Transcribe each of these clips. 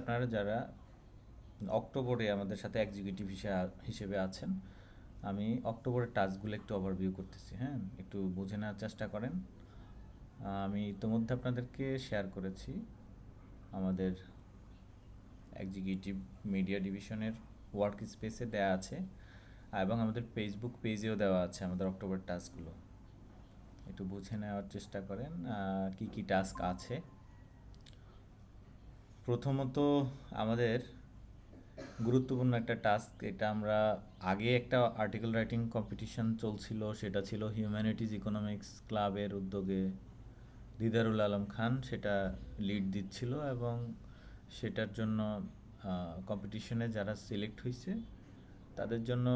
আপনারা যারা অক্টোবরে আমাদের সাথে এক্সিকিউটিভ হিসেবে আছেন, আমি অক্টোবরের টাস্কগুলো একটু ওভারভিউ করতেছি, হ্যাঁ? একটু বুঝে নেওয়ার চেষ্টা করেন। আমি ইতোমধ্যে আপনাদেরকে শেয়ার করেছি আমাদের এক্সিকিউটিভ মিডিয়া ডিভিশনের ওয়ার্ক স্পেসে দেওয়া আছে, এবং আমাদের ফেসবুক পেজেও দেওয়া আছে আমাদের অক্টোবর টাস্কগুলো। একটু বুঝে নেওয়ার চেষ্টা করেন কি কি টাস্ক আছে। প্রথমত আমাদের গুরুত্বপূর্ণ একটা টাস্ক, এটা আমরা আগে একটা আর্টিকেল রাইটিং কম্পিটিশন চলছিল, সেটা ছিল হিউম্যানিটিজ ইকোনমিক্স ক্লাবের উদ্যোগে। দিদারুল আলম খান সেটা লিড দিচ্ছিল, এবং সেটার জন্য কম্পিটিশনে যারা সিলেক্ট হয়েছে তাদের জন্য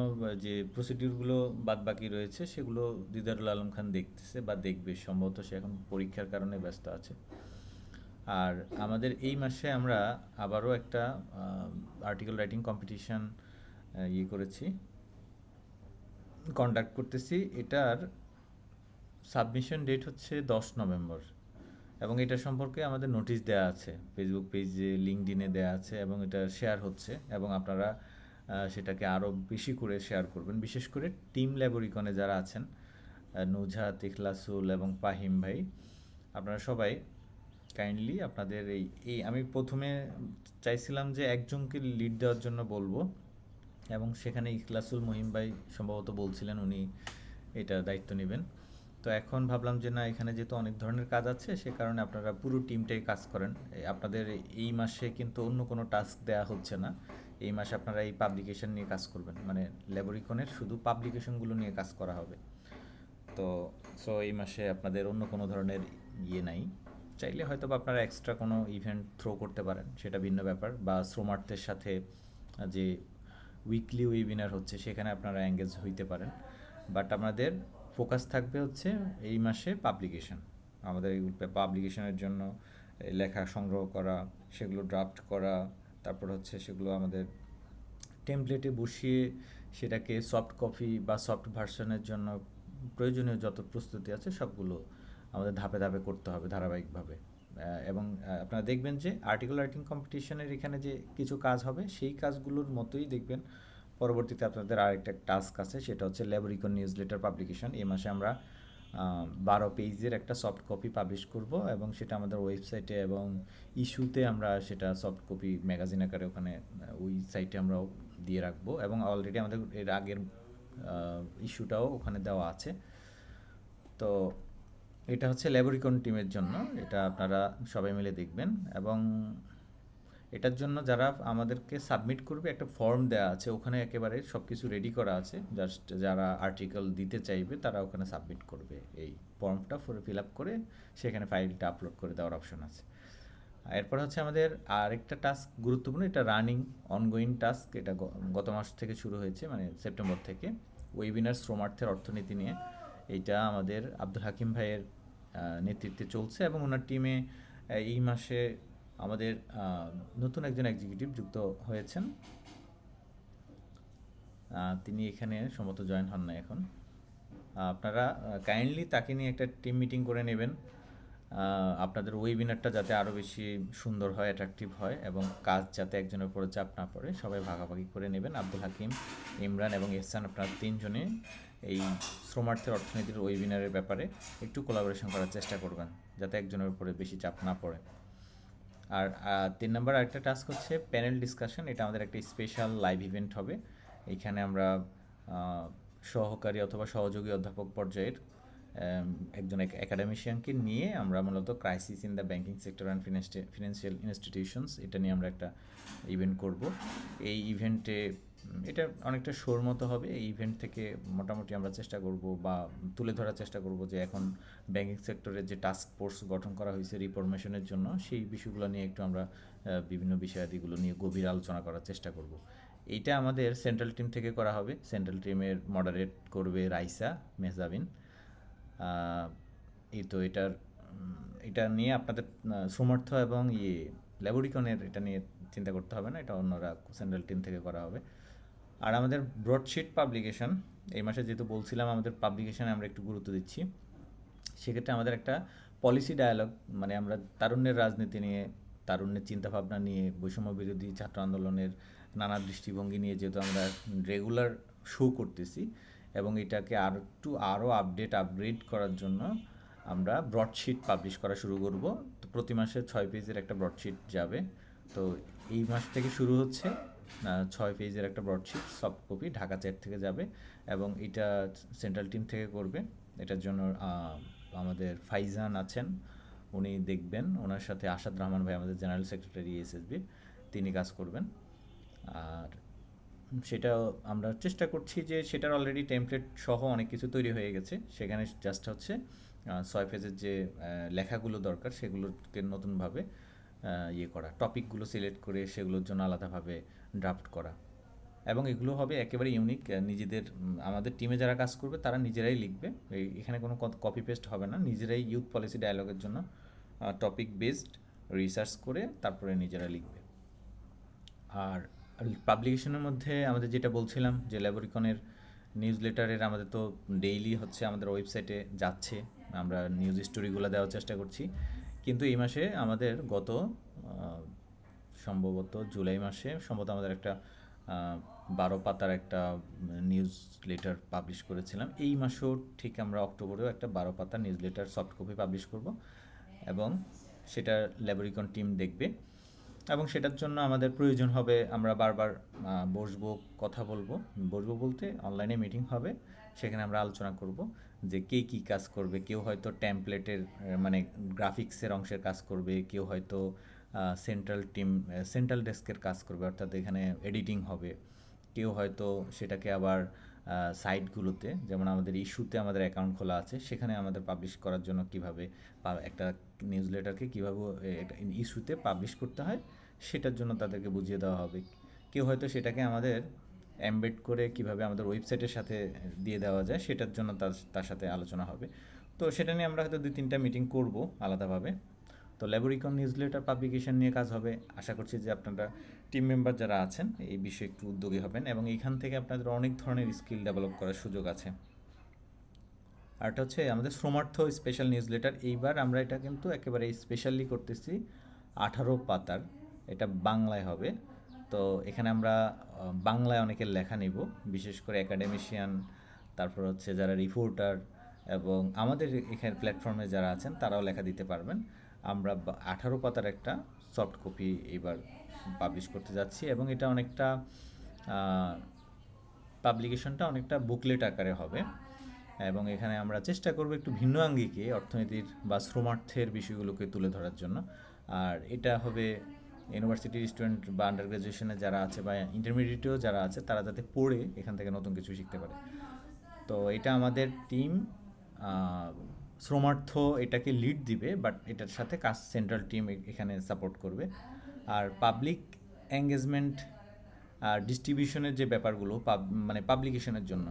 যে প্রসিডিউরগুলো বাদ বাকি রয়েছে সেগুলো দিদারুল আলম খান দেখতেছে বা দেখবে, সম্ভবত সে এখন পরীক্ষার কারণে ব্যস্ত আছে। আর আমাদের এই মাসে আমরা আবারও একটা আর্টিকেল রাইটিং কম্পিটিশান করেছি, কন্ডাক্ট করতেছি। এটার সাবমিশন ডেট হচ্ছে 10 নভেম্বর, এবং এটা সম্পর্কে আমাদের নোটিশ দেওয়া আছে, ফেসবুক পেজে লিঙ্কডইনে দেওয়া আছে, এবং এটা শেয়ার হচ্ছে, এবং আপনারা সেটাকে আরও বেশি করে শেয়ার করবেন, বিশেষ করে টিম ল্যাবরিকনে যারা আছেন, নুজহাত, ইখলাসুল এবং ফাহিম ভাই, আপনারা সবাই কাইন্ডলি আপনাদের এই আমি প্রথমে চাইছিলাম যে একজনকে লিড দেওয়ার জন্য বলবো, এবং সেখানে ইখলাসুল মহিম ভাই সম্ভবত বলছিলেন উনি এটা দায়িত্ব নেবেন। তো এখন ভাবলাম যে না, এখানে যেহেতু অনেক ধরনের কাজ আছে, সে কারণে আপনারা পুরো টিমটাই কাজ করেন। আপনাদের এই মাসে কিন্তু অন্য কোনো টাস্ক দেওয়া হচ্ছে না। এই মাসে আপনারা এই পাবলিকেশন নিয়ে কাজ করবেন, মানে ল্যাবরিকনের শুধু পাবলিকেশনগুলো নিয়ে কাজ করা হবে। তো এই মাসে আপনাদের অন্য কোনো ধরনের নাই। চাইলে হয়তো বা আপনারা এক্সট্রা কোনো ইভেন্ট থ্রো করতে পারেন, সেটা ভিন্ন ব্যাপার, বা শ্রমার্থের সাথে যে উইকলি ওয়েবিনার হচ্ছে সেখানে আপনারা এঙ্গেজ হইতে পারেন। বাট আমাদের ফোকাস থাকবে হচ্ছে এই মাসে পাবলিকেশন। আমাদের এই পাবলিকেশনের জন্য লেখা সংগ্রহ করা, সেগুলো ড্রাফট করা, তারপর হচ্ছে সেগুলো আমাদের টেমপ্লেটে বসিয়ে সেটাকে সফট কপি বা সফট ভার্সনের জন্য প্রয়োজনীয় যত প্রস্তুতি আছে সবগুলো আমাদের ধাপে ধাপে করতে হবে ধারাবাহিকভাবে। এবং আপনারা দেখবেন যে আর্টিকেল রাইটিং কম্পিটিশনের এখানে যে কিছু কাজ হবে সেই কাজগুলোর মতোই দেখবেন পরবর্তীতে আপনাদের আরেকটা টাস্ক আছে, সেটা হচ্ছে ল্যাবরিকন নিউজ লেটার পাবলিকেশন। এই মাসে আমরা 12 পেজের একটা সফট কপি পাবলিশ করব, এবং সেটা আমাদের ওয়েবসাইটে এবং ইস্যুতে আমরা সেটা সফট কপি ম্যাগাজিন আকারে ওখানে ওই সাইটে আমরাও দিয়ে রাখবো, এবং অলরেডি আমাদের এর আগের ইস্যুটাও ওখানে দেওয়া আছে। তো এটা হচ্ছে ল্যাবরিকন টিমের জন্য, এটা আপনারা সবাই মিলে দেখবেন। এবং এটার জন্য যারা আমাদেরকে সাবমিট করবে একটা ফর্ম দেওয়া আছে, ওখানে একেবারে সব কিছু রেডি করা আছে, জাস্ট যারা আর্টিকেল দিতে চাইবে তারা ওখানে সাবমিট করবে, এই ফর্মটা ফিল আপ করে সেখানে ফাইলটা আপলোড করে দেওয়ার অপশন আছে। এরপর হচ্ছে আমাদের আরেকটা টাস্ক গুরুত্বপূর্ণ, এটা রানিং অনগোয়িং টাস্ক, এটা গত মাস থেকে শুরু হয়েছে, মানে সেপ্টেম্বর থেকে, ওয়েবিনার শ্রমার্থের অর্থনীতি নিয়ে। এইটা আমাদের আব্দুল হাকিম ভাইয়ের নেতৃত্বে চলছে, এবং ওনার টিমে এই মাসে আমাদের নতুন একজন এক্সিকিউটিভ যুক্ত হয়েছেন। তিনি এখানে সম্ভবত জয়েন হন না এখন। আপনারা কাইন্ডলি তাকে নিয়ে একটা টিম মিটিং করে নেবেন, আপনাদের ওয়েবিনারটা যাতে আরও বেশি সুন্দর হয়, অ্যাট্রাকটিভ হয়, এবং কাজ যাতে একজনের উপরে চাপ না পড়ে, সবাই ভাগাভাগি করে নেবেন। আব্দুল হাকিম, ইমরান এবং এহসান, আপনারা তিনজনে এই শ্রমার্থের অর্থনীতির ওয়েবিনারের ব্যাপারে একটু কোলাবোরেশন করার চেষ্টা করবেন, যাতে একজনের উপরে বেশি চাপ না পড়ে। আর 3 নম্বর আরেকটা টাস্ক হচ্ছে প্যানেল ডিসকাশন। এটা আমাদের একটা স্পেশাল লাইভ ইভেন্ট হবে। এইখানে আমরা সহকারী অথবা সহযোগী অধ্যাপক পর্যায়ের একজন একাডেমিশিয়ানকে নিয়ে আমরা মূলত crisis in the banking sector and financial institutions, এটা নিয়ে আমরা একটা ইভেন্ট করব। এই ইভেন্টে এটা অনেকটা শোর মতো হবে। এই ইভেন্ট থেকে মোটামুটি আমরা চেষ্টা করব বা তুলে ধরার চেষ্টা করব যে এখন ব্যাঙ্কিং সেক্টরের যে টাস্ক ফোর্স গঠন করা হয়েছে রিফরমেশনের জন্য, সেই বিষয়গুলো নিয়ে একটু আমরা বিভিন্ন বিষয়াদিগুলো নিয়ে গভীর আলোচনা করার চেষ্টা করব। এইটা আমাদের সেন্ট্রাল টিম থেকে করা হবে। সেন্ট্রাল টিমের মডারেট করবে রাইসা মেহজাবিন। এই তো এটা নিয়ে আপনাদের সমর্থ এবং ল্যাবরিকনের এটা নিয়ে চিন্তা করতে হবে না, এটা অন্যরা সেন্ট্রাল টিম থেকে করা হবে। আর আমাদের ব্রডশিট পাবলিকেশন, এই মাসে যেহেতু বলছিলাম আমাদের পাবলিকেশানে আমরা একটু গুরুত্ব দিচ্ছি, সেক্ষেত্রে আমাদের একটা পলিসি ডায়ালগ, মানে আমরা তারুণ্যের রাজনীতি নিয়ে তারুণ্যের চিন্তাভাবনা নিয়ে, বৈষম্য বিরোধী ছাত্র আন্দোলনের নানা দৃষ্টিভঙ্গি নিয়ে যেহেতু আমরা রেগুলার শো করতেছি, এবং এটাকে আরও আপগ্রেড করার জন্য আমরা ব্রডশিট পাবলিশ করা শুরু করব। তো প্রতি মাসে 6 পেজের একটা ব্রডশিট যাবে। তো এই মাস থেকে শুরু হচ্ছে 6 পেজের একটা broadsheet soft copy Dhaka chat থেকে যাবে, এবং এটা সেন্ট্রাল টিম থেকে করবে। এটার জন্য আমাদের ফাইজান আছেন, উনি দেখবেন। ওনার সাথে আসাদ রহমান ভাই, আমাদের জেনারেল সেক্রেটারি এসএসবির, তিনি কাজ করবেন। আর সেটা আমরা চেষ্টা করছি যে সেটার অলরেডি টেমপ্লেট সহ অনেক কিছু তৈরি হয়ে গেছে। সেখানে জাস্ট হচ্ছে 6 পেজের যে লেখাগুলো দরকার সেগুলোকে নতুনভাবে ইয়ে করা, টপিকগুলো সিলেক্ট করে সেগুলোর জন্য আলাদাভাবে ড্রাফট করা। এবং এগুলো হবে একেবারে ইউনিক, নিজেদের আমাদের টিমে যারা কাজ করবে তারা নিজেরাই লিখবে। এখানে কোনো কপি পেস্ট হবে না, নিজেরাই ইউথ পলিসি ডায়ালগের জন্য টপিক বেসড রিসার্চ করে তারপরে নিজেরা লিখবে। আর পাবলিকেশনের মধ্যে আমাদের যেটা বলছিলাম যে ল্যাবরিকনের নিউজ লেটারের আমাদের তো ডেইলি হচ্ছে আমাদের ওয়েবসাইটে যাচ্ছে, আমরা নিউজ স্টোরিগুলো দেওয়ার চেষ্টা করছি। কিন্তু এই মাসে আমাদের সম্ভবত জুলাই মাসে সম্ভবত আমাদের একটা 12 পাতার একটা নিউজ লেটার পাবলিশ করেছিলাম। এই মাসেও ঠিক আমরা অক্টোবরেও একটা 12 পাতার news letter soft copy publish করব, এবং সেটা ল্যাবরিকন টিম দেখবে। এবং সেটার জন্য আমাদের প্রয়োজন হবে, আমরা বারবার বসবো, কথা বলবো বলতে অনলাইনে মিটিং হবে, সেখানে আমরা আলোচনা করব যে কে কী কাজ করবে। কেউ হয়তো টেমপ্লেটের মানে গ্রাফিক্সের অংশের কাজ করবে, কেউ হয়তো সেন্ট্রাল ডেস্কের কাজ করবে, অর্থাৎ এখানে এডিটিং হবে। কেউ হয়তো সেটাকে আবার সাইটগুলোতে, যেমন আমাদের ইস্যুতে আমাদের অ্যাকাউন্ট খোলা আছে, সেখানে আমাদের পাবলিশ করার জন্য কীভাবে একটা নিউজ লেটারকে কীভাবে ইস্যুতে পাবলিশ করতে হয় সেটার জন্য তাদেরকে বুঝিয়ে দেওয়া হবে। কেউ হয়তো সেটাকে আমাদের এমবেড করে কীভাবে আমাদের ওয়েবসাইটের সাথে দিয়ে দেওয়া যায় সেটার জন্য তার সাথে আলোচনা হবে। তো সেটা নিয়ে আমরা হয়তো 2-3টা মিটিং করব আলাদাভাবে। তো ল্যাবরিকন নিউজ লেটার পাবলিকেশন নিয়ে কাজ হবে। আশা করছি যে আপনারা টিম মেম্বার যারা আছেন এই বিষয়ে একটু উদ্যোগী হবেন, এবং এইখান থেকে আপনাদের অনেক ধরনের স্কিল ডেভেলপ করার সুযোগ আছে। আরটা হচ্ছে আমাদের শ্রমার্থ স্পেশাল নিউজ লেটার। এইবার আমরা এটা কিন্তু একেবারে স্পেশালি করতেছি, 18 পাতার, এটা বাংলায় হবে। তো এখানে আমরা বাংলায় অনেকের লেখা নিব, বিশেষ করে একাডেমিশিয়ান, তারপর হচ্ছে যারা রিপোর্টার, এবং আমাদের এখানে প্ল্যাটফর্মে যারা আছেন তারাও লেখা দিতে পারবেন। আমরা 18 পাতার একটা সফট কপি এবার পাবলিশ করতে যাচ্ছি, এবং এটা অনেকটা পাবলিকেশনটা অনেকটা বুকলেট আকারে হবে। এবং এখানে আমরা চেষ্টা করব একটু ভিন্ন আঙ্গিকে অর্থনীতির বা শ্রমার্থের বিষয়গুলোকে তুলে ধরার জন্য। আর এটা হবে ইউনিভার্সিটির স্টুডেন্ট বা আন্ডার গ্র্যাজুয়েশনে যারা আছে বা ইন্টারমিডিয়েটেও যারা আছে তারা যাতে পড়ে এখান থেকে নতুন কিছু শিখতে পারে। তো এটা আমাদের টিম শ্রমার্থ এটাকে লিড দিবে, বাট এটার সাথে কাজ সেন্ট্রাল টিম এখানে সাপোর্ট করবে। আর পাবলিক এঙ্গেজমেন্ট আর ডিস্ট্রিবিউশনের যে ব্যাপারগুলো মানে পাবলিকেশনের জন্য,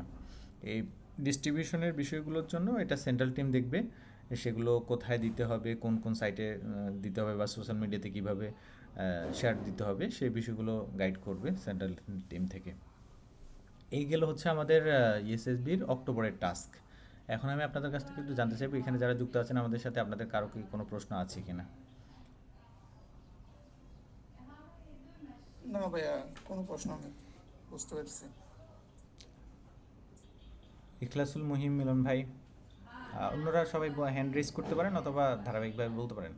এই ডিস্ট্রিবিউশনের বিষয়গুলোর জন্য এটা সেন্ট্রাল টিম দেখবে। সেগুলো কোথায় দিতে হবে, কোন কোন সাইটে দিতে হবে, বা সোশ্যাল মিডিয়াতে কীভাবে শেয়ার দিতে হবে, সেই বিষয়গুলো গাইড করবে সেন্ট্রাল টিম থেকে। এই গেল হচ্ছে আমাদের এসএসবির অক্টোবরের টাস্ক। এখন আমি আপনাদের কাছ থেকে একটু জানতে চাইবো, এখানে যারা যুক্ত আছেন আমাদের সাথে, আপনাদের কারো কি কোনো প্রশ্ন আছে কিনা? না ভাইয়া, কোনো প্রশ্ন নেই, বুঝতে পেরেছি। ইখলাসুল মুহিম মিলন ভাই, অন্যরা সবাই হ্যান্ড রেজ করতে পারেন অথবা ধারাবাহিকভাবে বলতে পারেন।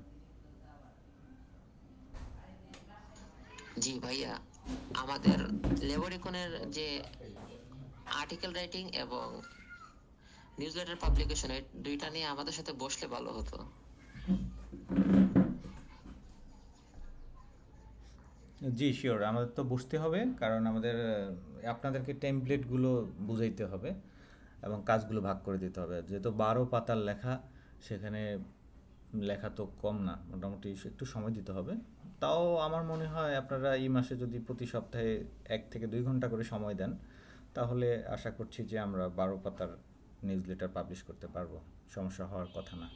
জি ভাইয়া, আমাদের লেবরিকনের যে আর্টিকেল রাইটিং এবং নিউজলেটার পাবলিকেশন, এই দুইটা নিয়ে আমাদের সাথে বসলে ভালো হতো। জি শিওর, আমাদের তো বসতে হবে, কারণ আমাদের আপনাদেরকে টেমপ্লেটগুলো বুঝাইতে হবে এবং কাজগুলো ভাগ করে দিতে হবে। যেহেতু 12 পাতার লেখা, সেখানে লেখা তো কম না, মোটামুটি একটু সময় দিতে হবে। তাও আমার মনে হয় আপনারা এই মাসে যদি প্রতি সপ্তাহে 1 থেকে 2 ঘন্টা করে সময় দেন, তাহলে আশা করছি যে আমরা 12 পাতার নিউজ লেটার পাবলিশ করতে পারবো, সমস্যা হওয়ার কথা না।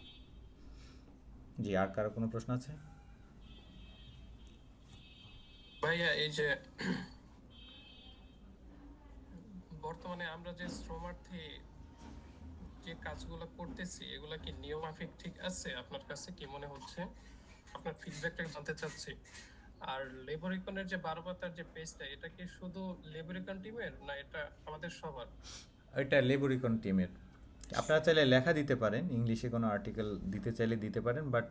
জি, আর কারো কোনো প্রশ্ন আছে? ভাইয়া, এই যে বর্তমানে আমরা যে শ্রমার্থী যে কাজগুলো করতেছি, এগুলা কি নিয়ম মাফিক ঠিক আছে? আপনার কাছে কি মনে হচ্ছে? আপনার ফিডব্যাকটা জানতে চাচ্ছি। আর লেবরিকনের যে 12 পাতার যে পেজটা, এটা কি শুধু লেবরিকন টিমের, না এটা আমাদের সবার? এটা লেবরিকন টিমের। আপনারা চাইলে লেখা দিতে পারেন, ইংলিশে কোনো আর্টিকেল দিতে চাইলে দিতে পারেন, বাট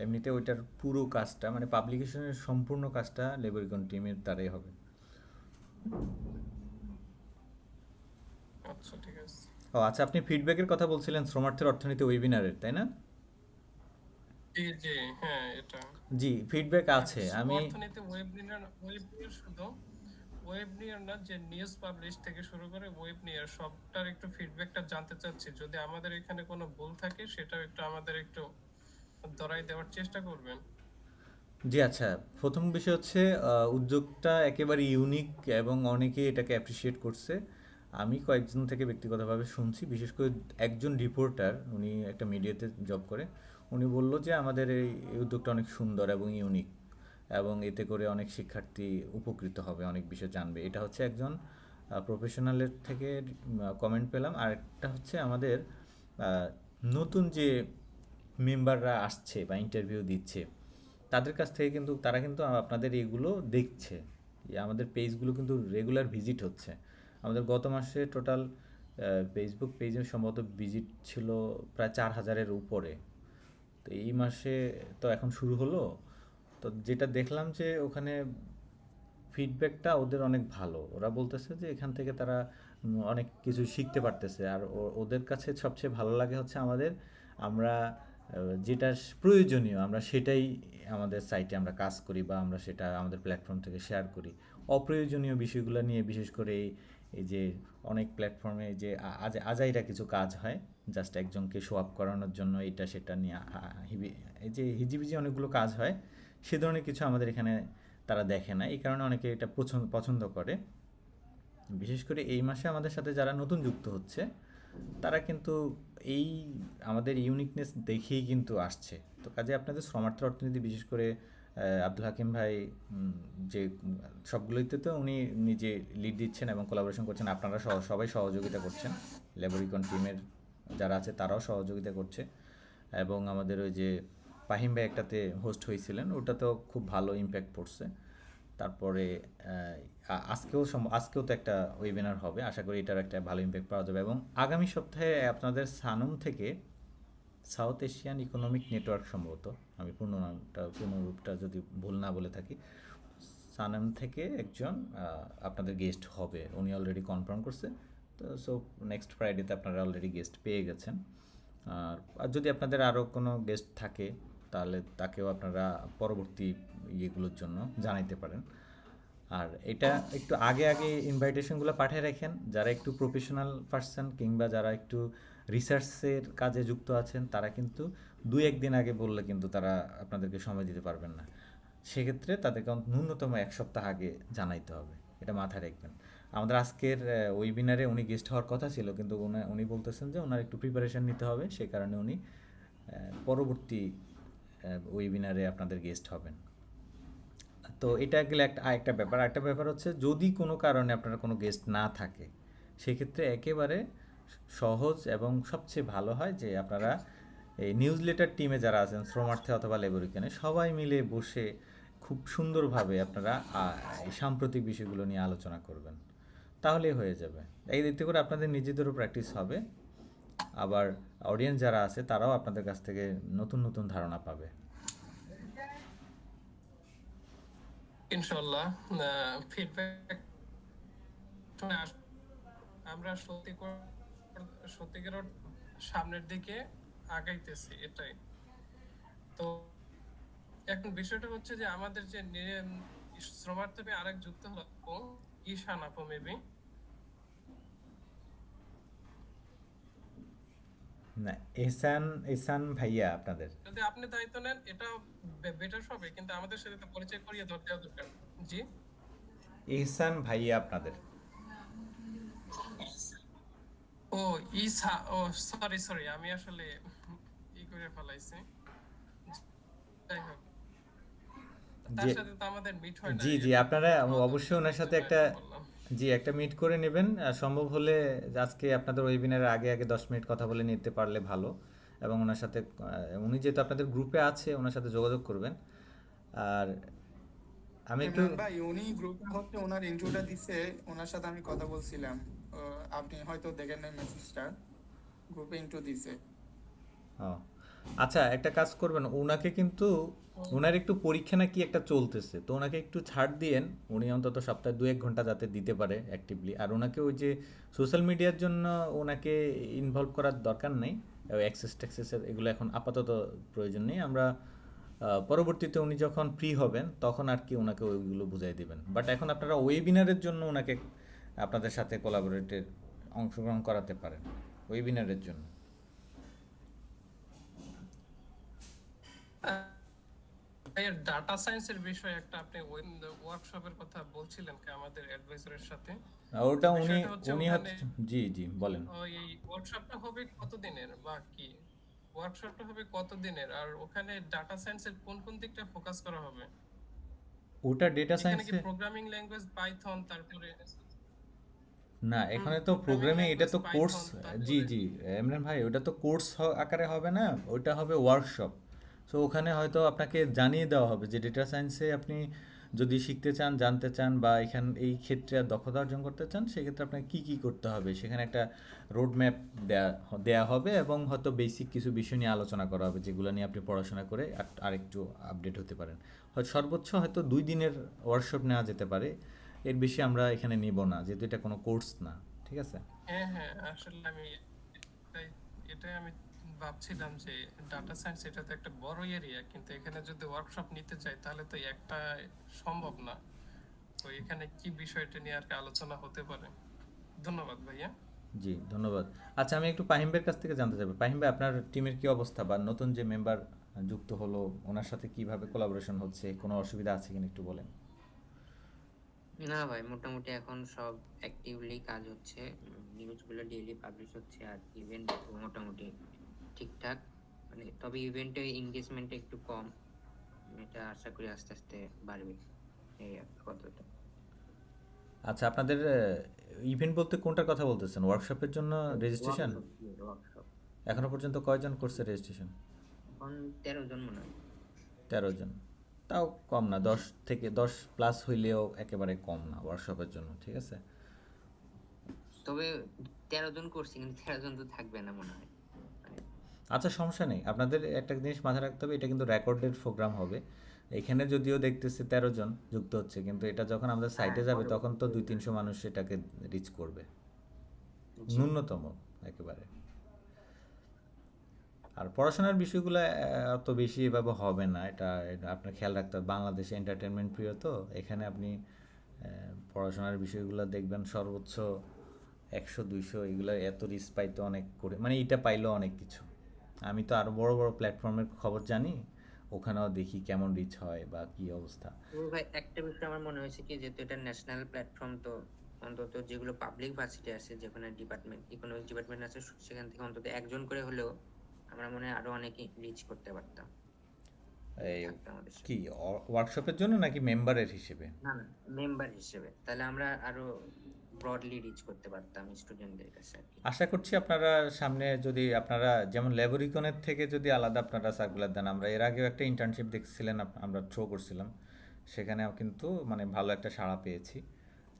এমনিতে ওইটার পুরো কাজটা মানে পাবলিকেশনের সম্পূর্ণ কাজটা লেবরিকন টিমের দ্বারাই হবে। আচ্ছা, ঠিক আছে। ও আচ্ছা, আপনি ফিডব্যাকের কথা বলছিলেন শ্রমার্থের অর্থনীতি ওয়েবিনারের, তাই না? জি, জি, হ্যাঁ, এটা। জি, ফিডব্যাক আছে। শ্রম আমি অর্থনীতি ওয়েব নিয়ার শুধু ওয়েব নিয়ার না, যে নিউজ পাবলিশ থেকে শুরু করে ওয়েব নিয়ার সবটার একটু ফিডব্যাকটা জানতে চাচ্ছি। যদি আমাদের এখানে কোনো ভুল থাকে সেটাও একটু আমাদের একটু ধরাই দেওয়ার চেষ্টা করবেন। জি আচ্ছা, প্রথম বিষয় হচ্ছে উদ্যোগটা একেবারে ইউনিক এবং অনেকে এটাকে অ্যাপ্রিসিয়েট করছে। আমি কয়েকজন থেকে ব্যক্তিগতভাবে শুনছি, বিশেষ করে একজন রিপোর্টার, উনি একটা মিডিয়াতে জব করে, উনি বলল যে আমাদের এই উদ্যোগটা অনেক সুন্দর এবং ইউনিক, এবং এতে করে অনেক শিক্ষার্থী উপকৃত হবে, অনেক বিষয় জানবে। এটা হচ্ছে একজন প্রফেশনালের থেকে কমেন্ট পেলাম। আর একটা হচ্ছে আমাদের আহ, নতুন যে মেম্বাররা আসছে বা ইন্টারভিউ দিচ্ছে, তাদের কাছ থেকে কিন্তু তারা কিন্তু আপনাদের এগুলো দেখছে, আমাদের পেজগুলো কিন্তু রেগুলার ভিজিট হচ্ছে। আমাদের গত মাসে টোটাল ফেসবুক পেজে সম্ভবত ভিজিট ছিল প্রায় 4,000-এর উপরে। তো এই মাসে তো এখন শুরু হলো, তো যেটা দেখলাম যে ওখানে ফিডব্যাকটা ওদের অনেক ভালো। ওরা বলতেছে যে এখান থেকে তারা অনেক কিছু শিখতে পারতেছে। আর ওদের কাছে সবচেয়ে ভালো লাগে হচ্ছে আমরা যেটা প্রয়োজনীয় আমরা সেটাই আমাদের সাইটে আমরা কাজ করি বা আমরা সেটা আমাদের প্ল্যাটফর্ম থেকে শেয়ার করি। অপ্রয়োজনীয় বিষয়গুলো নিয়ে বিশেষ করে এই যে অনেক প্ল্যাটফর্মে যে আজাইরা কিছু কাজ হয় জাস্ট একজনকে শো আপ করানোর জন্য, এটা সেটা নিয়ে এই যে হিজিবিজি অনেকগুলো কাজ হয়, সে ধরনের কিছু আমাদের এখানে তারা দেখে না। এই কারণে অনেকে এটা পছন্দ করে। বিশেষ করে এই মাসে আমাদের সাথে যারা নতুন যুক্ত হচ্ছে, তারা কিন্তু এই আমাদের ইউনিকনেস দেখেই কিন্তু আসছে। তো কাজে আপনাদের শ্রমার্থের অর্থনীতি, বিশেষ করে আব্দুল হাকিম ভাই, যে সবগুলোতে তো উনি নিজে লিড দিচ্ছেন এবং কোলাবোরেশন করছেন, আপনারা সবাই সহযোগিতা করছেন, লেবরিকন টিমের যারা আছে তারাও সহযোগিতা করছে। এবং আমাদের ওই যে ফাহিম ভাই একটাতে হোস্ট হয়েছিলেন, ওটাতেও খুব ভালো ইম্প্যাক্ট পড়ছে। তারপরে আজকেও তো একটা ওয়েবিনার হবে, আশা করি এটার একটা ভালো ইম্প্যাক্ট পাওয়া যাবে। এবং আগামী সপ্তাহে আপনাদের সানম থেকে, সাউথ এশিয়ান ইকোনমিক নেটওয়ার্ক সম্ভবত, আমি পূর্ণরূপটা যদি ভুল না বলে থাকি, সানম থেকে একজন আপনাদের গেস্ট হবে, উনি অলরেডি কনফার্ম করছে। তো সো নেক্সট ফ্রাইডেতে আপনারা অলরেডি গেস্ট পেয়ে গেছেন। আর যদি আপনাদের আরও কোনো গেস্ট থাকে তাহলে তাকেও আপনারা পরবর্তী ইয়েগুলোর জন্য জানাইতে পারেন। আর এটা একটু আগে আগে ইনভাইটেশনগুলো পাঠিয়ে রাখেন, যারা একটু প্রফেশনাল পার্সন কিংবা যারা একটু রিসার্চের কাজে যুক্ত আছেন, তারা কিন্তু 2-1 দিন আগে বললে কিন্তু তারা আপনাদেরকে সময় দিতে পারবেন না। সেক্ষেত্রে তাদেরকে ন্যূনতম 1 সপ্তাহ আগে জানাইতে হবে, এটা মাথায় রাখবেন। আমাদের আজকের ওয়েবিনারে উনি গেস্ট হওয়ার কথা ছিল, কিন্তু উনি বলতেছেন যে ওনার একটু প্রিপারেশন নিতে হবে, সে কারণে উনি পরবর্তী ওয়েবিনারে আপনাদের গেস্ট হবেন। তো এটা গেলে একটা ব্যাপার। আরেকটা ব্যাপার হচ্ছে, যদি কোনো কারণে আপনার কোনো গেস্ট না থাকে, সেক্ষেত্রে একেবারে সহজ এবং সবচেয়ে ভালো হয় যে আপনারা এই নিউজ লেটার টিমে যারা আছেন শ্রমার্থে অথবা লেবরিকানে, সবাই মিলে বসে খুব সুন্দরভাবে আপনারা এই সাম্প্রতিক বিষয়গুলো নিয়ে আলোচনা করবেন, তাহলেই হয়ে যাবে। এতে করে আপনাদের নিজেদেরও প্র্যাকটিস হবে, আবার অডিয়েন্স যারা আছে তারাও আপনাদের কাছ থেকে নতুন নতুন ধারণা পাবে। ইনশাল্লাহ ফিডব্যাক আমরা সত্যিকার সামনের দিকে আগাইতেছি, এটাই। তো এখন বিষয়টা হচ্ছে যে আমাদের যে শ্রমার্থে আরেক যুক্ত হলো ঈশান আপু, মেবি। না, এহসান ভাইয়া আপনাদের। যদি আপনি দায়িত্ব নেন এটা বেটার হবে, কিন্তু আমাদের সাথে তো পরিচয় করিয়ে দেওয়া দরকার। জি। এহসান ভাইয়া আপনাদের। ও ও সরি, আমি আসলে করে ফেলাইছি। যাই হোক, তার সাথে তো আমাদের মিট হয় না। জি আপনারা অবশ্যই ওনার সাথে একটা মিট করে নেবেন। সম্ভব হলে আজকে আপনাদের ওয়েবিনারের আগে আগে 10 মিনিট কথা বলে নিতে পারলে ভালো। এবং ওনার সাথে উনি যেহেতু আপনাদের গ্রুপে আছে ওনার সাথে যোগাযোগ করবেন। আর আমি একটু ইমরান ভাই উনি গ্রুপে হচ্ছে ওনার ইন্ট্রোটা দিছে, ওনার সাথে আমি কথা বলছিলাম। আপনি হয়তো দেখেন নাই মেসেজটা, গ্রুপে ইন্ট্রো দিছে। ও আচ্ছা, একটা কাজ করবেন, ওনাকে কিন্তু ওনার একটু পরীক্ষা না কি একটা চলতেছে, তো ওনাকে একটু ছাড় দিয়েন। উনি অন্তত সপ্তাহে 2-1 ঘন্টা যাতে দিতে পারে অ্যাক্টিভলি। আর ওনাকে ওই যে সোশ্যাল মিডিয়ার জন্য ওনাকে ইনভলভ করার দরকার নেই, অ্যাক্সেস ট্যাক্সেসের এগুলো এখন আপাতত প্রয়োজন নেই। আমরা পরবর্তীতে উনি যখন ফ্রি হবেন তখন আর কি ওনাকে ওইগুলো বুঝাই দিবেন। বাট এখন আপনারা ওয়েবিনারের জন্য ওনাকে আপনাদের সাথে কোলাবোরেটের অংশগ্রহণ করাতে পারেন ওয়েবিনারের জন্য। এর ডাটা সায়েন্সের বিষয়ে একটা আপনি ওয়ার্কশপের কথা বলছিলেন কি আমাদের অ্যাডভাইজারের সাথে? ওটা উনি বিষয়টা হচ্ছে উনি ওখানে হচ্ছে, জি জি বলেন। এই ওয়ার্কশপটা হবে কতদিনের বা কি? ওয়ার্কশপটা হবে কতদিনের, আর ওখানে ডাটা সায়েন্সের কোন কোন দিকটা ফোকাস করা হবে? ওটা ডেটা এখানে কি সায়েন্সে প্রোগ্রামিং ল্যাঙ্গুয়েজ পাইথন, তারপরে না, এখানে তো প্রোগ্রামিং প্রোগ্রামিং, এটা ল্যাঙ্গুয়েজ তো কোর্স। পাইথন, জি তারপরে জি ইমরান ভাই, ওটা তো কোর্স আকারে হবে না, ওটা হবে ওয়ার্কশপ। সো ওখানে হয়তো আপনাকে জানিয়ে দেওয়া হবে যে ডেটা সায়েন্সে আপনি যদি শিখতে চান, জানতে চান বা এই ক্ষেত্রে দক্ষতা অর্জন করতে চান, সেক্ষেত্রে আপনাকে কী কী করতে হবে সেখানে একটা রোড ম্যাপ দেয়া হবে এবং হয়তো বেসিক কিছু বিষয় নিয়ে আলোচনা করা হবে যেগুলো নিয়ে আপনি পড়াশোনা করে আরেকটু আপডেট হতে পারেন। হয়তো সর্বোচ্চ হয়তো 2 দিনের ওয়ার্কশপ নেওয়া যেতে পারে, এর বেশি আমরা এখানে নিব না যেহেতু এটা কোনো কোর্স না। ঠিক আছে? হ্যাঁ হ্যাঁ, আসলে আমি এটাই এটাই আমি ভাবছিলাম যে ডাটা সায়েন্স এটা তো একটা বড় এরিয়া, কিন্তু এখানে যদি ওয়ার্কশপ নিতে চাই তাহলে তো একটা সম্ভব না। তো এখানে কি বিষয়টা নিয়ে আর কি আলোচনা হতে পারে? ধন্যবাদ ভাইয়া। জি ধন্যবাদ। আচ্ছা, আমি একটু ফাহিম ভাইয়ের কাছ থেকে জানতে চাইবো, ফাহিম ভাই আপনার টিমের কি অবস্থা বা নতুন যে মেম্বার যুক্ত হলো ওনার সাথে কিভাবে কোলাবোরেশন হচ্ছে, কোনো অসুবিধা আছে কিনা একটু বলেন। না ভাই, মোটামুটি এখন সব অ্যাক্টিভলি কাজ হচ্ছে, নিউজগুলো ডেইলি পাবলিশ হচ্ছে, আর ইভেন্ট মোটামুটি ঠিকঠাক। মানে তবে ইভেন্টে এঙ্গেজমেন্ট একটু কম, এটা আশা করি আস্তে আস্তে বাড়বে, এই আপাতত। আচ্ছা, আপনাদের ইভেন্ট বলতে কোনটার কথা বলতেছেন? ওয়ার্কশপের জন্য রেজিস্ট্রেশন ওয়ার্কশপ এখনো পর্যন্ত কয়জন করছে রেজিস্ট্রেশন? এখন 13 জন মনে হয়। 13 জন, তাও কম না। 10 থেকে 10+ হইলেও একেবারে কম না ওয়ার্কশপের জন্য। ঠিক আছে। তবে 13 জন করছি, কিন্তু 13 জন তো থাকবে না মনে হয়। মানে আচ্ছা, সমস্যা নেই। আপনাদের একটা জিনিস মাথায় রাখতে হবে, এটা কিন্তু রেকর্ডেড প্রোগ্রাম হবে। এখানে যদিও দেখতেছি 13 জন যুক্ত হচ্ছে, কিন্তু এটা যখন আমাদের সাইটে যাবে তখন তো 200-300 মানুষ এটাকে রিচ করবে, জি। ন্যূনতম একেবারে। আর পড়াশোনার বিষয়গুলো অত বেশি এভাবে হবে না, এটা আপনার খেয়াল রাখতে হবে। বাংলাদেশে এন্টারটেনমেন্ট প্রিয়, তো এখানে আপনি পড়াশোনার বিষয়গুলো দেখবেন সর্বোচ্চ 100-200, এগুলো এত রিচ পাইতে অনেক করে, মানে এটা পাইলেও অনেক কিছু। আমি তো আরও বড় বড় প্ল্যাটফর্মের খবর জানি, ওখানেও দেখি কেমন রিচ হয় বা কী অবস্থা। তবে ভাই একটা বিষয় আমার মনে হয়েছে কি, যেহেতু এটা ন্যাশনাল প্ল্যাটফর্ম, তো অন্তত যেগুলো পাবলিক ভার্সিটি আছে, যেখানে ডিপার্টমেন্ট ইকোনমিক্স ডিপার্টমেন্ট আছে, সেখান থেকে অন্তত একজন করে হলেও আমরা মনে হয় আরো অনেক রিচ করতে পারতাম, এই থাকতো আমাদের সাথে। কি ওয়ার্কশপের জন্য নাকি মেম্বারের হিসেবে? না না, মেম্বার হিসেবে তাহলে আমরা আরো ব্রডলি রিচ করতে পারতাম স্টুডেন্টদের কাছে আর কি। আশা করছি আপনারা সামনে যদি আপনারা যেমন ল্যাবরিকনের থেকে যদি আলাদা আপনারা সার্কুলার দেন, আমরা এর আগেও একটা ইন্টার্নশিপ দেখছিলেন, আমরা থ্রো করছিলাম, সেখানেও কিন্তু মানে ভালো একটা সাড়া পেয়েছি।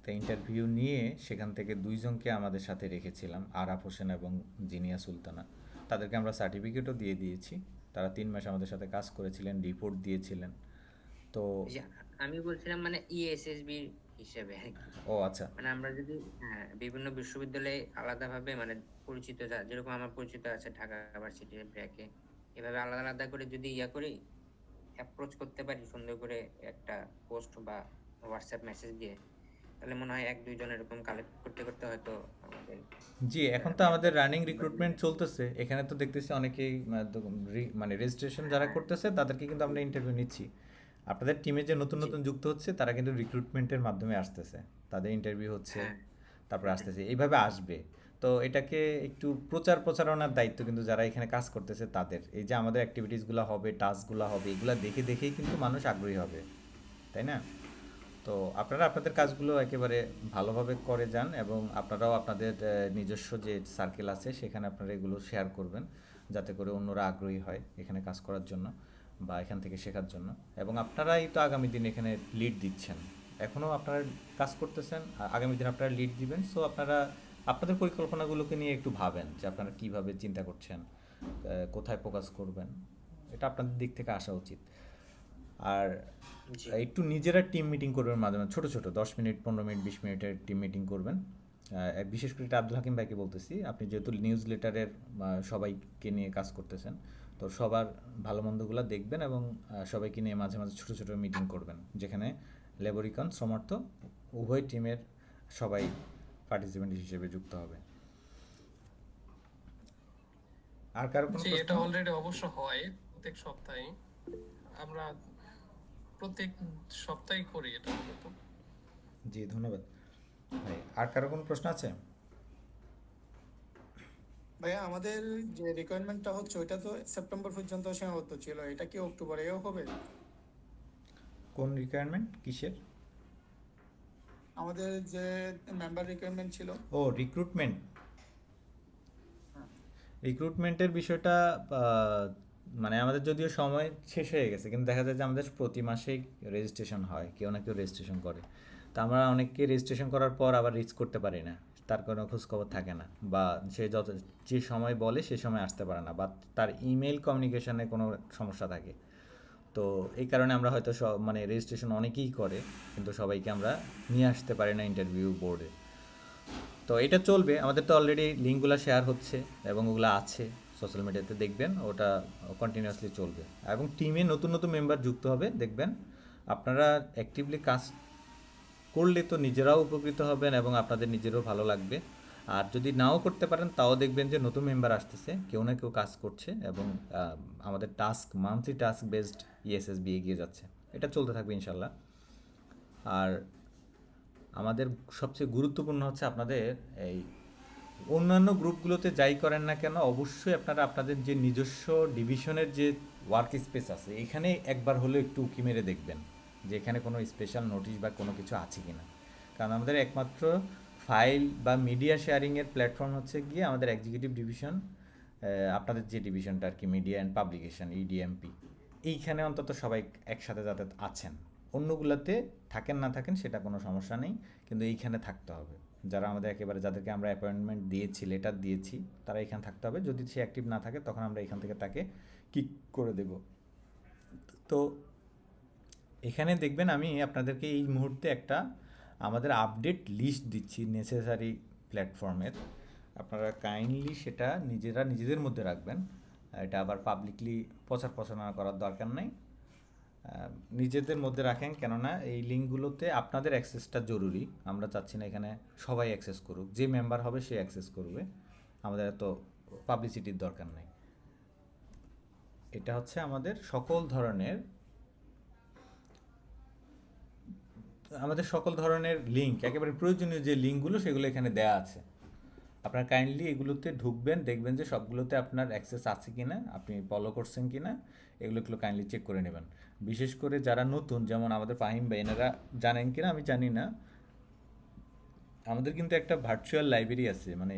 তো ইন্টারভিউ নিয়ে সেখান থেকে 2জনকে আমাদের সাথে রেখেছিলাম, আরাফ হোসেন এবং জিনিয়া সুলতানা। তাদেরকে আমরা সার্টিফিকেটও দিয়ে দিয়েছি। তারা 3 মাস আমাদের সাথে কাজ করেছিলেন, রিপোর্ট দিয়েছিলেন। তো এই যে আমি বলছিলাম মানে ইএসএসবি হিসেবে আর কি। ও আচ্ছা, মানে আমরা যদি বিভিন্ন বিশ্ববিদ্যালয়ে আলাদাভাবে মানে পরিচিত, যেরকম আমার পরিচিত আছে ঢাকা ভার্সিটির ব্র্যাকে, এভাবে আলাদা আলাদা করে যদি করি, অ্যাপ্রোচ করতে পারি সুন্দর করে একটা পোস্ট বা হোয়াটসঅ্যাপ মেসেজ দিয়ে, তাহলে মনে হয় 1-2 জন এরকম কালেক্ট করতে করতে হয়তো আমাদের জি, এখন তো আমাদের রানিং রিক্রুটমেন্ট চলতেছে। এখানে তো দেখতেছি অনেকেই মানে রেজিস্ট্রেশন যারা করতেছে তাদেরকে কিন্তু আমরা ইন্টারভিউ নিচ্ছি। আপনাদের টিমে যে নতুন জি। নতুন যুক্ত হচ্ছে তারা কিন্তু রিক্রুটমেন্টের মাধ্যমে আসতেছে, তাদের ইন্টারভিউ হচ্ছে, হ্যাঁ তারপরে আসতেছে, এইভাবে আসবে। তো এটাকে একটু প্রচারণার দায়িত্ব কিন্তু যারা এখানে কাজ করতেছে তাদের। এই যে আমাদের অ্যাক্টিভিটিসগুলো হবে, টাস্কগুলো হবে, এগুলো দেখে দেখেই কিন্তু মানুষ আগ্রহী হবে, তাই না? তো আপনারা আপনাদের কাজগুলো একেবারে ভালোভাবে করে যান এবং আপনারাও আপনাদের নিজস্ব যে সার্কেল আছে সেখানে আপনারা এগুলো শেয়ার করবেন। যাতে করে অন্যরা আগ্রহী হয় এখানে কাজ করার জন্য বা এখান থেকে শেখার জন্য। এবং আপনারাই তো আগামী দিন এখানে লিড দিচ্ছেন, এখনও আপনারা কাজ করতেছেন, আগামী দিন আপনারা লিড দিবেন। সো আপনারা আপনাদের পরিকল্পনাগুলোকে নিয়ে একটু ভাবেন যে আপনারা কীভাবে চিন্তা করছেন, কোথায় ফোকাস করবেন, এটা আপনাদের দিক থেকে আসা উচিত। আর জি একটু নিজেরা টিম মিটিং করবেন মাঝে মাঝে, ছোটো ছোটো 10 মিনিট, 15 মিনিট, 20 মিনিটের টিম মিটিং করবেন। বিশেষ করে এটা আব্দুল হাকিম ভাইকে বলতেছি, আপনি যেহেতু নিউজ লেটারের সবাইকে নিয়ে কাজ করতেছেন, তো সবার ভালো মন্দগুলো দেখবেন এবং সবাইকে নিয়ে মাঝে মাঝে ছোটো ছোটো মিটিং করবেন, যেখানে লেবরিকন সমর্থ উভয় টিমের সবাই পার্টিসিপেন্ট হিসেবে যুক্ত হবে। আর কারো কোনো জি, প্রশ্ন? এটা অলরেডি অবশ্য হয় প্রত্যেক সপ্তাহে। আমরা প্রত্যেক সপ্তাহে করি এটা মূলত। জি, ধন্যবাদ ভাই। আর কারো কোনো প্রশ্ন আছে? ভাইয়া আমাদের যে রিকোয়ারমেন্টটা হচ্ছে ওইটা তো সেপ্টেম্বর পর্যন্ত সীমাবদ্ধ ছিল, এটা কি অক্টোবরেও হবে? কোন রিকোয়ারমেন্ট, কিসের? আমাদের যে মেম্বার রিকোয়ারমেন্ট ছিল। ও, রিক্রুটমেন্ট। হ্যাঁ। রিক্রুটমেন্টের বিষয়টা মানে আমাদের যদিও সময় শেষ হয়ে গেছে, কিন্তু দেখা যায় যে আমাদের প্রতি মাসেই রেজিস্ট্রেশন হয়, কেউ না কেউ রেজিস্ট্রেশন করে। তা আমরা অনেককে রেজিস্ট্রেশন করার পর আবার রিচ করতে পারি না, তার কোনো খোঁজখবর থাকে না, বা সে যে সময় বলে সে সময় আসতে পারে না, বা তার ইমেল কমিউনিকেশনে কোনো সমস্যা থাকে। তো এই কারণে আমরা হয়তো মানে রেজিস্ট্রেশন অনেকেই করে, কিন্তু সবাইকে আমরা নিয়ে আসতে পারি না ইন্টারভিউ বোর্ডে। তো এটা চলবে, আমাদের তো অলরেডি লিঙ্কগুলো শেয়ার হচ্ছে এবং ওগুলো আছে সোশ্যাল মিডিয়াতে, দেখবেন ওটা কন্টিনিউয়াসলি চলবে। এবং টিমে নতুন নতুন মেম্বার যুক্ত হবে, দেখবেন আপনারা অ্যাক্টিভলি কাজ করলে তো নিজেরাও উপকৃত হবেন এবং আপনাদের নিজেরও ভালো লাগবে। আর যদি নাও করতে পারেন তাও দেখবেন যে নতুন মেম্বার আসতেছে, কেউ না কেউ কাজ করছে এবং আমাদের মান্থলি টাস্ক বেসড ইএসএসবি এগিয়ে যাচ্ছে। এটা চলতে থাকবে ইনশাল্লাহ। আর আমাদের সবচেয়ে গুরুত্বপূর্ণ হচ্ছে আপনাদের এই অন্যান্য গ্রুপগুলোতে যাই করেন না কেন, অবশ্যই আপনারা আপনাদের যে নিজস্ব ডিভিশনের যে ওয়ার্ক স্পেস আছে এখানে একবার হলেও একটু উঁকি মেরে দেখবেন যে এখানে কোনো স্পেশাল নোটিশ বা কোনো কিছু আছে কি না। কারণ আমাদের একমাত্র ফাইল বা মিডিয়া শেয়ারিংয়ের প্ল্যাটফর্ম হচ্ছে গিয়ে আমাদের এক্সিকিউটিভ ডিভিশন, আপনাদের যে ডিভিশনটা আর কি, মিডিয়া অ্যান্ড পাবলিকেশন, ইডিএমপি। এইখানে অন্তত সবাই একসাথে যাতে আছেন, অন্যগুলোতে থাকেন না থাকেন সেটা কোনো সমস্যা নেই, কিন্তু এইখানে থাকতে হবে। যারা আমাদের একেবারে, যাদেরকে আমরা অ্যাপয়েন্টমেন্ট দিয়েছি, লেটার দিয়েছি, তারা এখানে থাকতে হবে। যদি সে অ্যাক্টিভ না থাকে তখন আমরা এখান থেকে তাকে কিক করে দেব। তো এখানে দেখবেন আমি আপনাদেরকে এই মুহূর্তে একটা আমাদের আপডেট লিস্ট দিচ্ছি নেসেসারি প্ল্যাটফর্মের, আপনারা কাইন্ডলি সেটা নিজেরা নিজেদের মধ্যে রাখবেন। এটা আবার পাবলিকলি প্রচারণা করার দরকার নেই, নিজেদের মধ্যে রাখেন, কেননা এই লিঙ্কগুলোতে আপনাদের অ্যাক্সেসটা জরুরি। আমরা চাচ্ছি না এখানে সবাই অ্যাক্সেস করুক, যে মেম্বার হবে সে অ্যাক্সেস করবে, আমাদের এত পাবলিসিটির দরকার নেই। এটা হচ্ছে আমাদের সকল ধরনের লিঙ্ক, একেবারে প্রয়োজনীয় যে লিঙ্কগুলো সেগুলো এখানে দেওয়া আছে। আপনার কাইন্ডলি এগুলোতে ঢুকবেন, দেখবেন যে সবগুলোতে আপনার অ্যাক্সেস আছে কি না, আপনি ফলো করছেন কি না, এগুলো কাইন্ডলি চেক করে নেবেন। বিশেষ করে যারা নতুন, যেমন আমাদের ফাহিম ভাই, এনারা জানেন কি না আমি জানি না, আমাদের কিন্তু একটা ভার্চুয়াল লাইব্রেরি আছে, মানে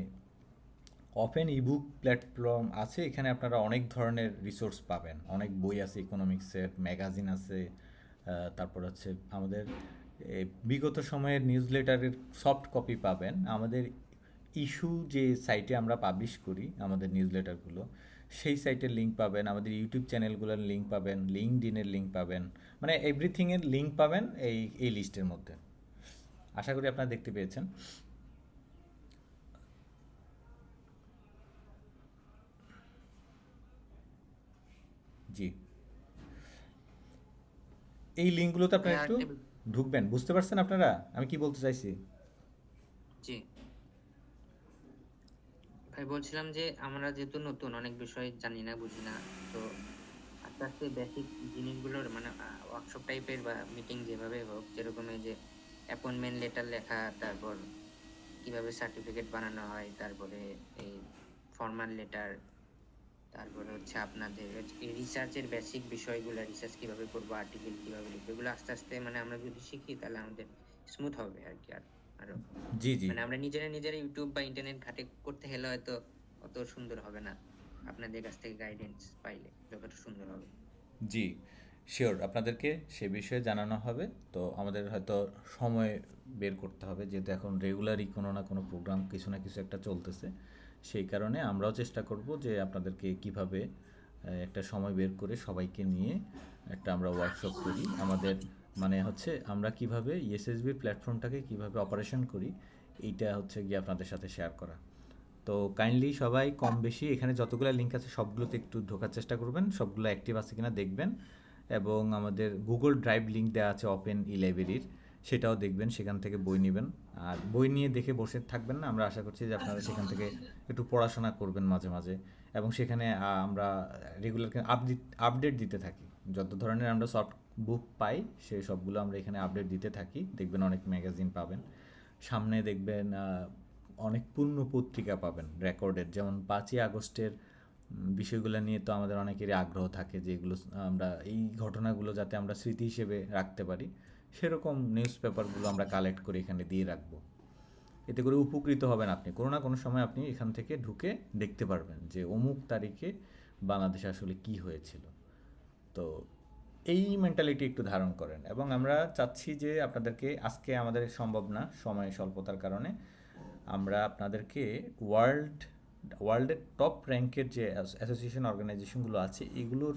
ওপেন ইবুক প্ল্যাটফর্ম আছে। এখানে আপনারা অনেক ধরনের রিসোর্স পাবেন, অনেক বই আছে, ইকোনমিক্সের ম্যাগাজিন আছে, তারপর হচ্ছে আমাদের বিগত সময়ের নিউজ লেটারের সফট কপি পাবেন, আমাদের ইস্যু যে সাইটে আমরা পাবলিশ করি আমাদের নিউজ লেটারগুলো, সেই সাইটের লিঙ্ক পাবেন, আমাদের ইউটিউব চ্যানেলগুলোর লিঙ্ক পাবেন, লিঙ্কডইনের লিঙ্ক পাবেন, মানে এভরিথিংয়ের লিঙ্ক পাবেন এই লিস্টের মধ্যে। আশা করি আপনারা দেখতে পেয়েছেন। জি, এই লিঙ্কগুলোতে আপনারা ভাই একটু আরেকটা ঢুকবেন, বুঝতে পারছেন আপনারা আমি কি বলতে চাইছি? জি ভাই, বলছিলাম যে আমরা যেহেতু নতুন, অনেক বিষয় জানি না, বুঝি না, তো আস্তে আস্তে বেসিক জিনিসগুলোর মানে ওয়ার্কশপ টাইপের বা মিটিং যেভাবে হোক, যেরকম এই যে অ্যাপয়েন্টমেন্ট লেটার লেখা, তারপর কিভাবে সার্টিফিকেট বানানো হয়, তারপরে এই ফরমাল লেটার, তারপরে হচ্ছে আপনাদের রিসার্চের বেসিক বিষয়গুলো, রিসার্চ কিভাবে করবো, আর্টিকেল কিভাবে লিখবো, এগুলো আস্তে আস্তে মানে আমরা যদি শিখি তাহলে আমাদের স্মুথ হবে আর কি। আর আরো জি জি মানে আমরা নিজেরা নিজেরা ইউটিউব বা ইন্টারনেট ঘাটে করতে গেলে হয়তো অত সুন্দর হবে না, আপনাদের কাছ থেকে গাইডেন্স পাইলে যতটা সুন্দর হবে। জি, শিওর আপনাদেরকে সে বিষয়ে জানানো হবে। তো আমাদের হয়তো সময় বের করতে হবে, যেহেতু এখন রেগুলারই কোনো না কোনো প্রোগ্রাম কিছু না কিছু একটা চলতেছে। সেই কারণে আমরাও চেষ্টা করব যে আপনাদেরকে কিভাবে একটা সময় বের করে সবাইকে নিয়ে একটা আমরা ওয়ার্কশপ করি। আমাদের মানে হচ্ছে আমরা কিভাবে ইএসএসবির প্ল্যাটফর্মটাকে কিভাবে অপারেশন করি, এইটা হচ্ছে গিয়ে আপনাদের সাথে শেয়ার করা। তো কাইন্ডলি সবাই কম বেশি এখানে যতগুলো লিঙ্ক আছে সবগুলোতে একটু ঢোকার চেষ্টা করবেন, সবগুলো অ্যাক্টিভ আছে কিনা দেখবেন, এবং আমাদের গুগল ড্রাইভ লিঙ্ক দেওয়া আছে ওপেন ই লাইব্রেরির, সেটাও দেখবেন, সেখান থেকে বই নেবেন। আর বই নিয়ে দেখে বসে থাকবেন না, আমরা আশা করছি যে আপনারা সেখান থেকে একটু পড়াশোনা করবেন মাঝে মাঝে, এবং সেখানে আমরা রেগুলার আপডেট দিতে থাকি। যত ধরনের আমরা সফট বুক পাই সেই সবগুলো আমরা এখানে আপডেট দিতে থাকি, দেখবেন অনেক ম্যাগাজিন পাবেন, সামনে দেখবেন অনেক পূর্ণ পত্রিকা পাবেন রেকর্ডের, যেমন 5ই আগস্টের বিষয়গুলো নিয়ে তো আমাদের অনেকেরই আগ্রহ থাকে যে এগুলো আমরা এই ঘটনাগুলো যাতে আমরা স্মৃতি হিসেবে রাখতে পারি, সেরকম নিউজ পেপারগুলো আমরা কালেক্ট করে এখানে দিয়ে রাখবো। এতে করে উপকৃত হবেন আপনি, কোনো না কোনো সময় আপনি এখান থেকে ঢুকে দেখতে পারবেন যে অমুক তারিখে বাংলাদেশে আসলে কি হয়েছিল। তো এই মেন্টালিটি একটু ধারণ করেন, এবং আমরা চাচ্ছি যে আপনাদেরকে, আজকে আমাদের সম্ভব না সময় স্বল্পতার কারণে, আমরা আপনাদেরকে ওয়ার্ল্ডের টপ র্যাঙ্কের যে অ্যাসোসিয়েশন অর্গানাইজেশনগুলো আছে এগুলোর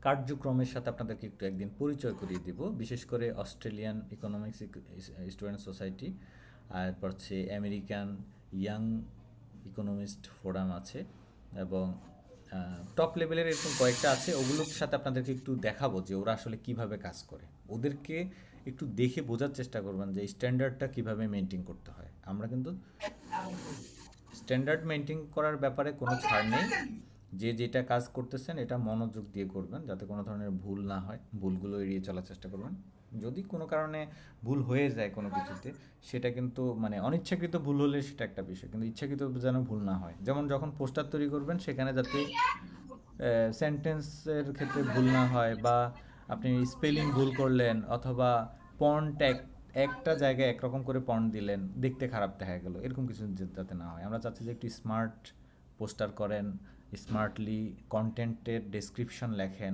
কার্যক্রমের সাথে আপনাদেরকে একটু একদিন পরিচয় করিয়ে দিব। বিশেষ করে অস্ট্রেলিয়ান ইকোনমিক্স স্টুডেন্ট সোসাইটি, আর হচ্ছে আমেরিকান ইয়াং ইকোনমিস্ট ফোরাম আছে, এবং টপ লেভেলের এরকম কয়েকটা আছে, ওগুলোর সাথে আপনাদেরকে একটু দেখাবো যে ওরা আসলে কিভাবে কাজ করে। ওদেরকে একটু দেখে বোঝার চেষ্টা করবেন যে স্ট্যান্ডার্ডটা কিভাবে মেনটেন করতে হয়। আমরা কিন্তু স্ট্যান্ডার্ড মেনটেন করার ব্যাপারে কোনো ছাড় নেই, যে যেটা কাজ করতেছেন এটা মনোযোগ দিয়ে করবেন যাতে কোনো ধরনের ভুল না হয়, ভুলগুলো এড়িয়ে চলার চেষ্টা করবেন। যদি কোনো কারণে ভুল হয়ে যায় কোনো কিছুতে, সেটা কিন্তু মানে অনিচ্ছাকৃত ভুল হলে সেটা একটা বিষয়, কিন্তু ইচ্ছাকৃত যেন ভুল না হয়। যেমন যখন পোস্টার তৈরি করবেন সেখানে যাতে সেন্টেন্সের ক্ষেত্রে ভুল না হয়, বা আপনি স্পেলিং ভুল করলেন অথবা পন্ট একটা জায়গায় একরকম করে পন্ট দিলেন, দেখতে খারাপ দেখা গেল, এরকম কিছু যাতে না হয়। আমরা চাচ্ছি যে একটু স্মার্ট পোস্টার করেন, স্মার্টলি কন্টেন্টের ডেসক্রিপশন লেখেন।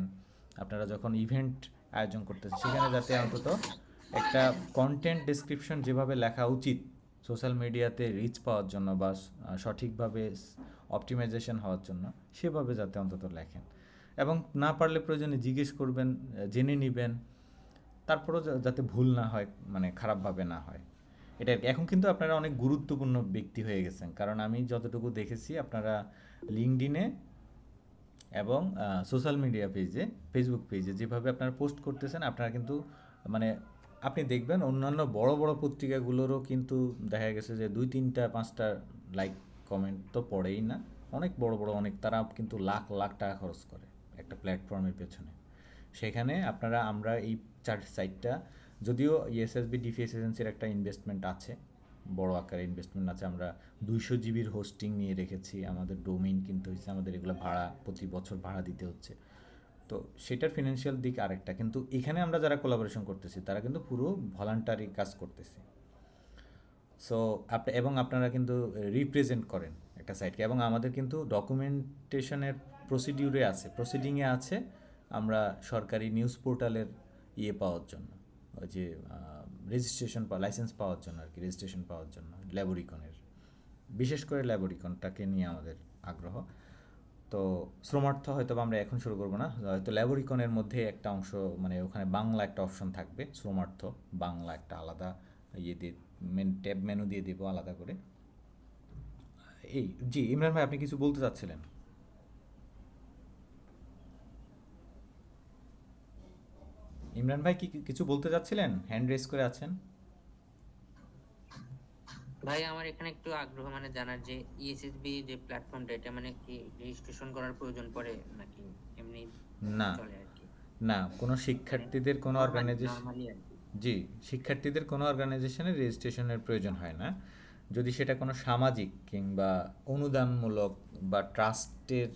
আপনারা যখন ইভেন্ট আয়োজন করতেছেন সেখানে যাতে অন্তত একটা কন্টেন্ট ডেসক্রিপশন যেভাবে লেখা উচিত সোশ্যাল মিডিয়াতে রিচ পাওয়ার জন্য বা সঠিকভাবে অপটিমাইজেশন হওয়ার জন্য, সেভাবে যাতে অন্তত লেখেন। এবং না পারলে প্রয়োজনে জিজ্ঞেস করবেন, জেনে নেবেন, তারপরেও যাতে ভুল না হয়, মানে খারাপভাবে না হয়। এটা আর কি। এখন কিন্তু আপনারা অনেক গুরুত্বপূর্ণ ব্যক্তি হয়ে গেছেন, কারণ আমি যতটুকু দেখেছি আপনারা লিঙ্কডইনে এবং সোশ্যাল মিডিয়া পেজে, ফেসবুক পেজে যেভাবে আপনারা পোস্ট করতেছেন, আপনারা কিন্তু মানে আপনি দেখবেন অন্যান্য বড় বড় পত্রিকাগুলোরও কিন্তু দেখা গেছে যে 2, 3, 5টা লাইক কমেন্ট তো পড়েই না। অনেক বড় বড় অনেক, তারা কিন্তু লাখ লাখ টাকা খরচ করে একটা প্ল্যাটফর্মের পেছনে। সেখানে আমরা এই সাইটটা, যদিও ইএসএসবি ডিফিএস এজেন্সির একটা ইনভেস্টমেন্ট আছে, বড় আকারে ইনভেস্টমেন্ট আছে, আমরা 200 জিবির হোস্টিং নিয়ে রেখেছি, আমাদের ডোমেইন কিনতে হয়েছে, আমাদের এগুলো ভাড়া প্রতি বছর ভাড়া দিতে হচ্ছে। তো সেটার ফিনান্সিয়াল দিক আরেকটা, কিন্তু এখানে আমরা যারা কোলাবোরেশন করতেছি তারা কিন্তু পুরো ভলান্টারি কাজ করতেছি। সো এবং আপনারা কিন্তু রিপ্রেজেন্ট করেন একটা সাইটকে, এবং আমাদের কিন্তু ডকুমেন্টেশনের প্রসিডিংয়ে আছে আমরা সরকারি নিউজ পোর্টালের পাওয়ার জন্য, ওই যে রেজিস্ট্রেশন লাইসেন্স পাওয়ার জন্য আর কি, রেজিস্ট্রেশন পাওয়ার জন্য ল্যাবরিকনের, বিশেষ করে ল্যাবরিকনটাকে নিয়ে আমাদের আগ্রহ। তো শ্রমার্থ হয়তো আমরা এখন শুরু করবো না, হয়তো ল্যাবরিকনের মধ্যে একটা অংশ, মানে ওখানে বাংলা একটা অপশন থাকবে, শ্রমার্থ বাংলা একটা আলাদা দিয়ে ট্যাব মেনু দিয়ে দেবো আলাদা করে। জি ইমরান ভাই, আপনি কিছু বলতে চাচ্ছিলেন? ইমরান ভাই কি কিছু বলতে চাচ্ছিলেন? হ্যান্ড রেজ করে আছেন। ভাই আমার এখানে একটু আগ্রহ মানে জানার যে ইএসএসবি যে প্ল্যাটফর্মটা, এটা মানে কি রেজিস্ট্রেশন করার প্রয়োজন পড়ে নাকি এমনি না চলে আর কি? না, কোনো শিক্ষার্থীদের কোনো অর্গানাইজেশন, নরমালি আর কি। জি শিক্ষার্থীদের কোনো অর্গানাইজেশনের রেজিস্ট্রেশনের প্রয়োজন হয় না, যদি সেটা কোনো সামাজিক কিংবা অনুদানমূলক বা ট্রাস্টের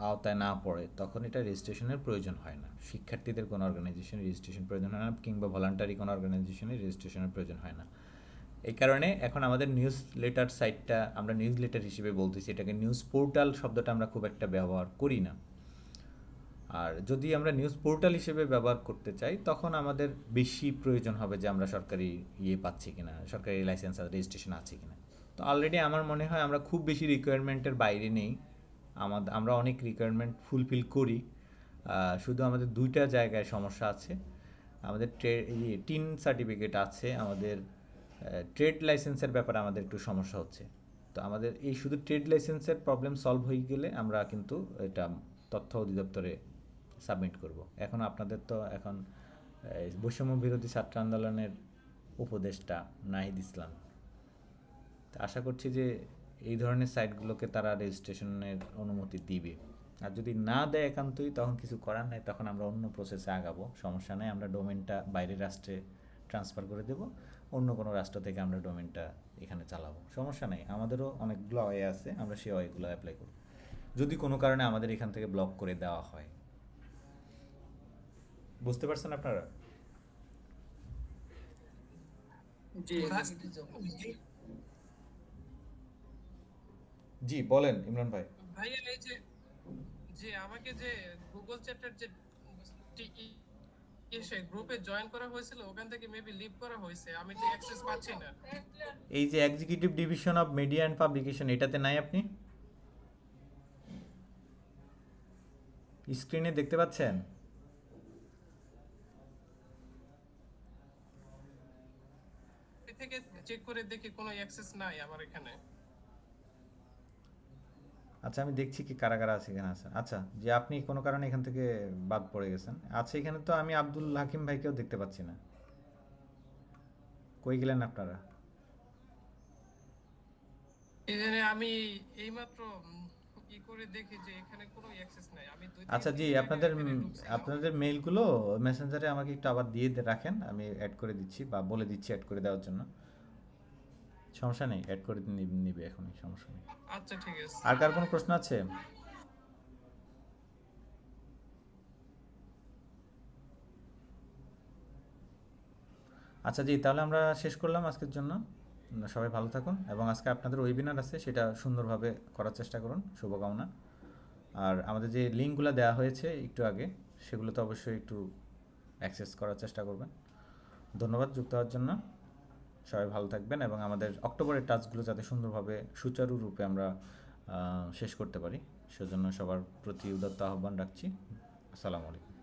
আওতায় না পড়ে, তখন এটা রেজিস্ট্রেশনের প্রয়োজন হয় না। শিক্ষার্থীদের কোনো অর্গানাইজেশনের রেজিস্ট্রেশন প্রয়োজন হয় না, কিংবা ভলান্টারি কোনো অর্গানাইজেশনের রেজিস্ট্রেশনের প্রয়োজন হয় না। এই কারণে এখন আমাদের নিউজ লেটার সাইটটা আমরা নিউজ লেটার হিসেবে বলতেছি, এটাকে নিউজ পোর্টাল শব্দটা আমরা খুব একটা ব্যবহার করি না। আর যদি আমরা নিউজ পোর্টাল হিসেবে ব্যবহার করতে চাই তখন আমাদের বেশি প্রয়োজন হবে যে আমরা সরকারি পাচ্ছি কিনা, সরকারি লাইসেন্স আর রেজিস্ট্রেশন আছে কিনা। তো অলরেডি আমার মনে হয় আমরা খুব বেশি রিকোয়ারমেন্টের বাইরে নেই, আমরা অনেক রিকোয়ারমেন্ট ফুলফিল করি। শুধু আমাদের দুইটা জায়গায় সমস্যা আছে। আমাদের টিন সার্টিফিকেট আছে, আমাদের ট্রেড লাইসেন্সের ব্যাপারে আমাদের একটু সমস্যা হচ্ছে। তো আমাদের এই শুধু ট্রেড লাইসেন্সের প্রবলেম সলভ হয়ে গেলে আমরা কিন্তু এটা তথ্য অধিদপ্তরে সাবমিট করব। এখন আপনাদের তো এখন বৈষম্য বিরোধী ছাত্র আন্দোলনের উপদেষ্টা নাহিদ ইসলাম, তো আশা করছি যে এই ধরনের সাইটগুলোকে তারা রেজিস্ট্রেশনের অনুমতি দিবে। আর যদি না দেয় একান্তই তখন কিছু করার নাই, তখন আমরা অন্য প্রসেসে আগাবো, সমস্যা নেই। আমরা ডোমেনটা বাইরের রাষ্ট্রে ট্রান্সফার করে দেব, অন্য কোনো রাষ্ট্র থেকে আমরা ডোমেনটা এখানে চালাবো, সমস্যা নেই। আমাদেরও অনেকগুলো ওয়ে আছে, আমরা সেই ওয়েগুলো অ্যাপ্লাই করব যদি কোনো কারণে আমাদের এখান থেকে ব্লক করে দেওয়া হয়। বুঝতে পারছেন আপনারা? জি জি বলেন ইমরান ভাই। ভাইয়া এই যে যে আমাকে যে গুগল চ্যাটের যে এসে গ্রুপে জয়েন করা হয়েছিল ওখান থেকে মেবি লিভ করা হয়েছে, আমি তো অ্যাক্সেস পাচ্ছি না। এই যে executive division of media and publication, এটাতে নাই আপনি? স্ক্রিনে দেখতে পাচ্ছেন? এ থেকে চেক করে দেখি কোনো অ্যাক্সেস নাই আমার এখানে। আচ্ছা আমি দেখছি কি কারা কারা আছে এখানে আছেন। আচ্ছা যে আপনি কোনো কারণে এখান থেকে বাদ পড়ে গেছেন। আচ্ছা এখানে তো আমি আব্দুল হাকিম ভাইকেও দেখতে পাচ্ছি না, কই গেলেন আপনারা? এই জন্য আমি এইমাত্র ই করে দেখি যে এখানে কোনো অ্যাক্সেস নাই। আমি দুই আচ্ছা জি, আপনাদের মেইলগুলো মেসেঞ্জারে আমাকে একটু আবার দিয়ে রাখেন, আমি অ্যাড করে দিচ্ছি বা বলে দিচ্ছি অ্যাড করে দেওয়ার জন্য। সমস্যা নেই, অ্যাড করে নিবে এখনই, সমস্যা নেই। আচ্ছা ঠিক আছে। আর কার কোনো প্রশ্ন আছে? আচ্ছা জি, তাহলে আমরা শেষ করলাম আজকের জন্য। সবাই ভালো থাকুন এবং আজকে আপনাদের ওয়েবিনার আছে সেটা সুন্দরভাবে করার চেষ্টা করুন, শুভকামনা। আর আমাদের যে লিঙ্কগুলো দেওয়া হয়েছে একটু আগে সেগুলো তো অবশ্যই একটু অ্যাক্সেস করার চেষ্টা করবেন। ধন্যবাদ যুক্ত হওয়ার জন্য। সবাই ভালো থাকবেন এবং আমাদের অক্টোবরের টাস্কগুলো যাতে সুন্দরভাবে সুচারুরূপে আমরা শেষ করতে পারি সেজন্য সবার প্রতি উদাত্ত আহ্বান রাখছি। আসসালামু আলাইকুম।